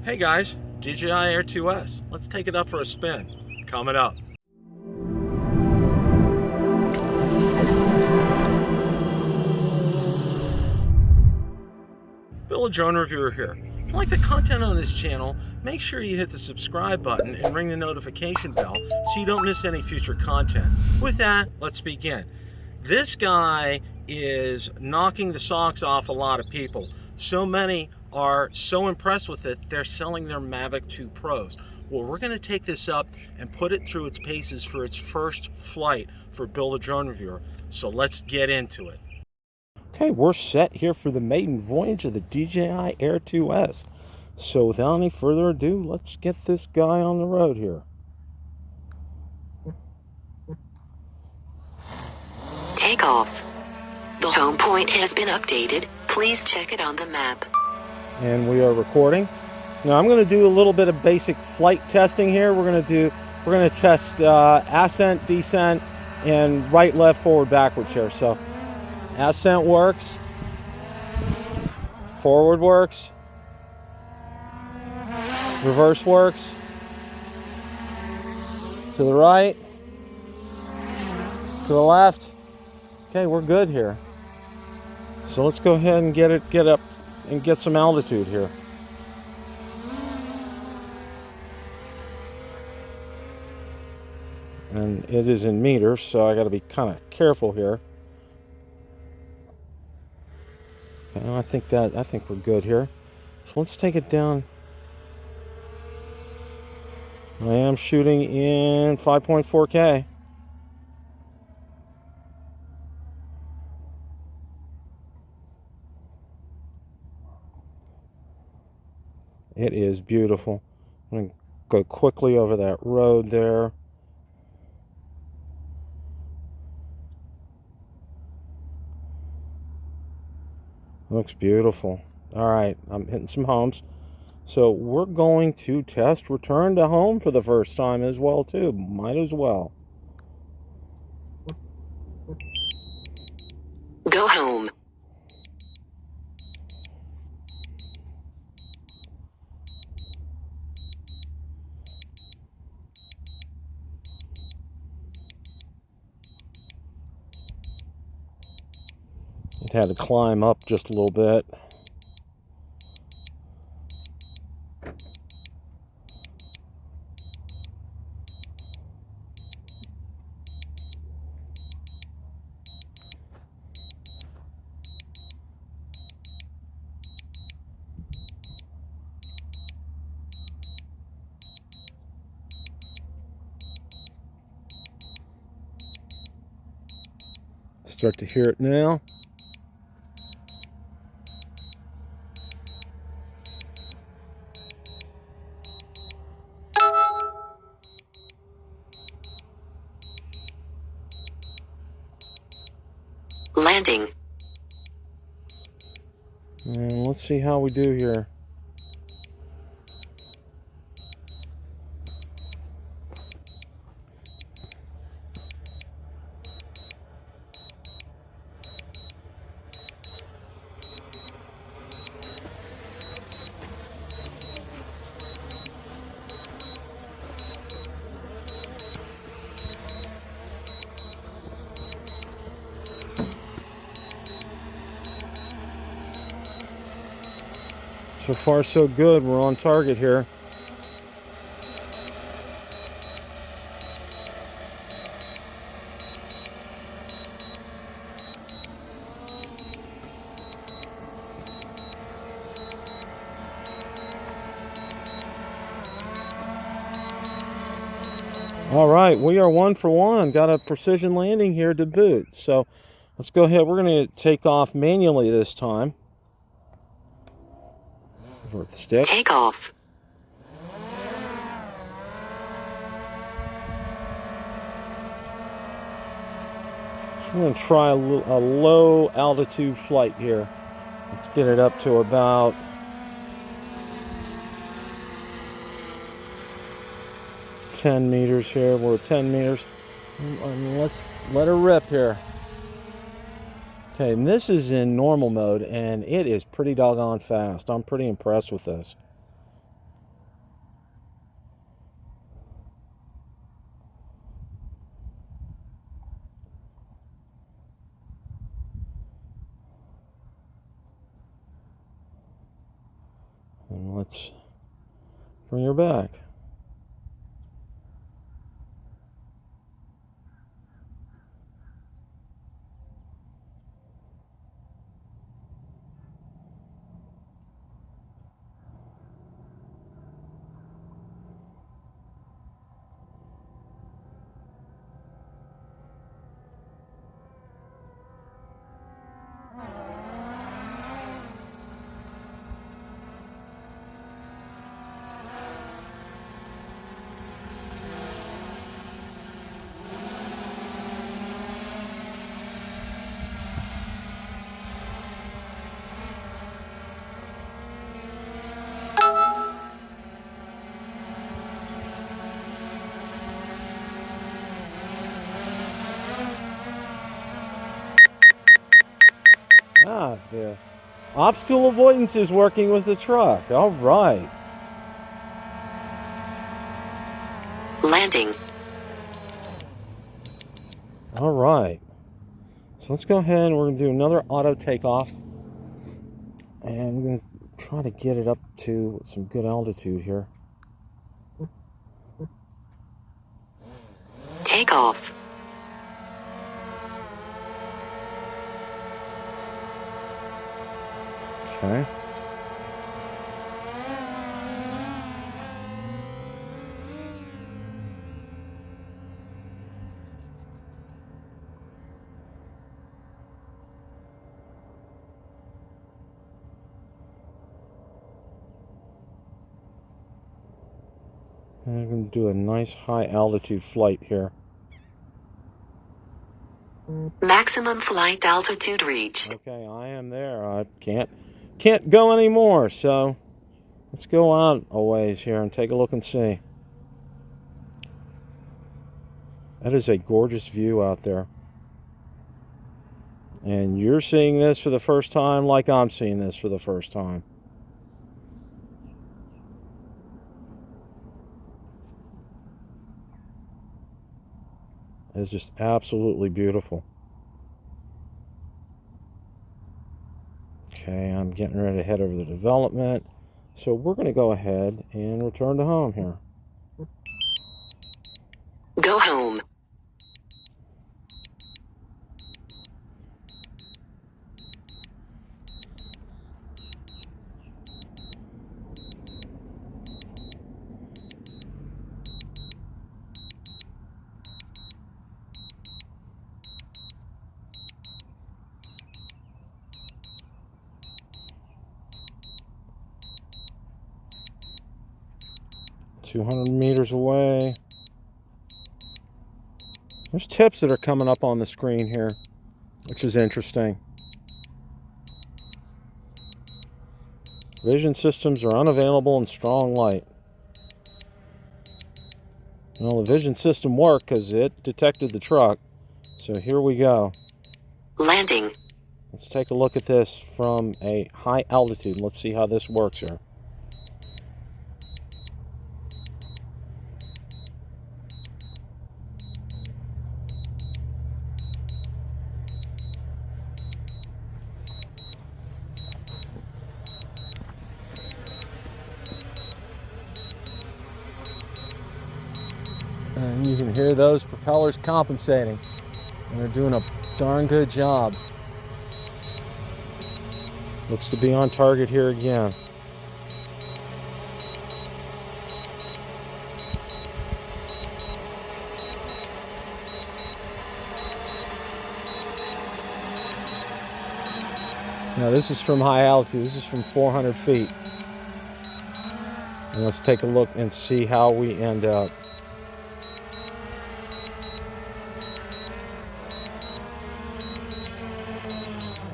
Hey guys, DJI Air2S. Let's take it up for a spin. Coming up. Bill, a drone reviewer here. If you like the content on this channel, make sure you hit the subscribe button and ring the notification bell so you don't miss any future content. With that, let's begin. This guy is knocking the socks off a lot of people. So many are so impressed with it, they're selling their Mavic 2 Pros. Well, we're going to take this up and put it through its paces for its first flight for Bill the Drone Reviewer. So let's get into it. Okay, we're set here for the maiden voyage of the DJI Air2S. So without any further ado, let's get this guy on the road here. Takeoff. The home point has been updated. Please check it on the map. And we are recording. Now I'm going to do a little bit of basic flight testing here. We're going to test ascent, descent, and right, left, forward, backwards here. So ascent works, forward works, reverse works, to the right, to the left. Okay, we're good here. So let's go ahead and get up and get some altitude here. And it is in meters, so I got to be kind of careful here. Okay, I think we're good here. So let's take it down. I am shooting in 5.4K. It is beautiful. I'm going to go quickly over that road there. Looks beautiful. All right, I'm hitting some homes. So we're going to test return to home for the first time as well too. Might as well. Go home. It had to climb up just a little bit. Start to hear it now. Landing. And let's see how we do here. So far, so good. We're on target here. All right, we are 1 for 1. Got a precision landing here to boot. So let's go ahead. We're going to take off manually this time. With the stick. Take off. So we're going to try a low altitude flight here. Let's get it up to about 10 meters here. We're at 10 meters. And let's let her rip here. Okay, and this is in normal mode, and it is pretty doggone fast. I'm pretty impressed with this. let's bring her back. Ah, the obstacle avoidance is working with the truck. All right. Landing. All right. So let's go ahead and we're going to do another auto takeoff. And we're going to try to get it up to some good altitude here. Takeoff. Okay. And I'm going to do a nice high altitude flight here. Maximum flight altitude reached. Okay, I am there. I can't go anymore, so let's go out a ways here and take a look and see. That is a gorgeous view out there. And you're seeing this for the first time like I'm seeing this for the first time. It's just absolutely beautiful. Okay, I'm getting ready to head over the development. So we're going to go ahead and return to home here. Go home. $200 meters away. There's tips that are coming up on the screen here, which is interesting. Vision systems are unavailable in strong light. Well, the vision system worked because it detected the truck. So here we go. Landing. Let's take a look at this from a high altitude. Let's see how this works here. And you can hear those propellers compensating. And they're doing a darn good job. Looks to be on target here again. Now this is from high altitude. This is from 400 feet. And let's take a look and see how we end up.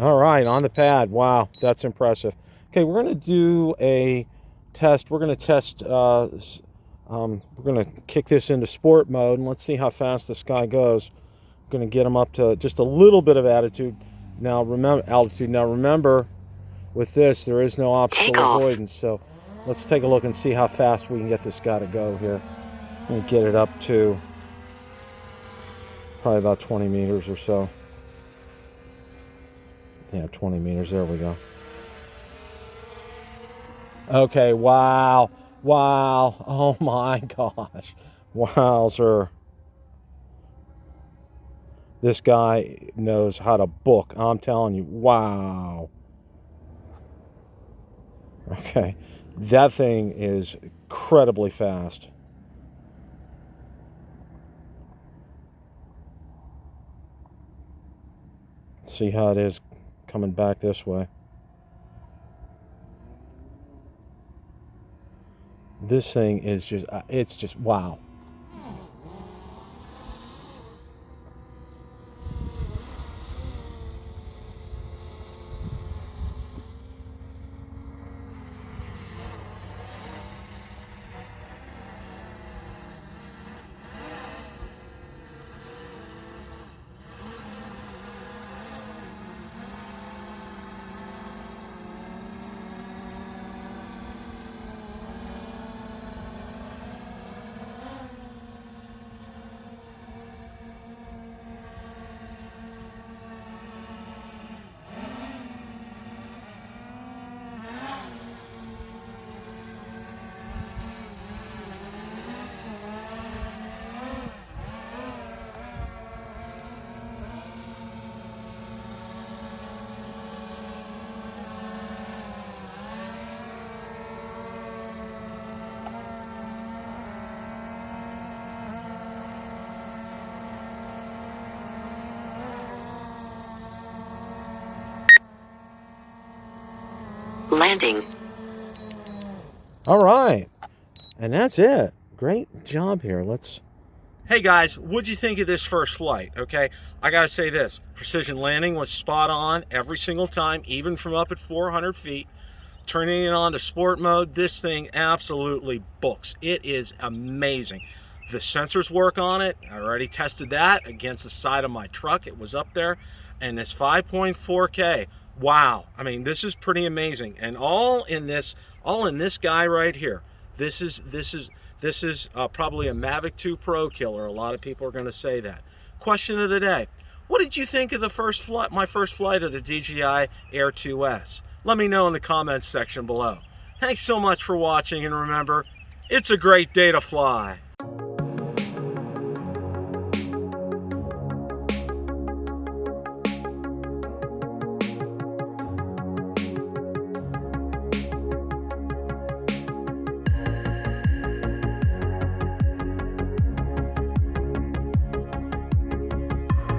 All right, on the pad. Wow, that's impressive. Okay, we're going to do a test. We're going to test, we're going to kick this into sport mode, and let's see how fast this guy goes. We're going to get him up to just a little bit of altitude. Now, remember, with this, there is no obstacle avoidance, so let's take a look and see how fast we can get this guy to go here. And get it up to probably about 20 meters or so. Yeah, 20 meters. There we go. Okay, wow. Wow. Oh my gosh. Wowzer. This guy knows how to book. I'm telling you. Wow. Okay. That thing is incredibly fast. See how it is coming back this way. This thing is just, it's just, wow. Landing. All right. And that's it. Great job here. Let's... Hey guys, what'd you think of this first flight? Okay, I gotta say this. Precision landing was spot on every single time, even from up at 400 feet. Turning it on to sport mode, this thing absolutely books. It is amazing. The sensors work on it. I already tested that against the side of my truck. It was up there. And this 5.4K, wow. I mean, this is pretty amazing. And all in this guy right here. This is probably a Mavic 2 Pro killer. A lot of people are going to say that. Question of the day. What did you think of the first flight, my first flight of the DJI Air2S? Let me know in the comments section below. Thanks so much for watching, and remember, it's a great day to fly.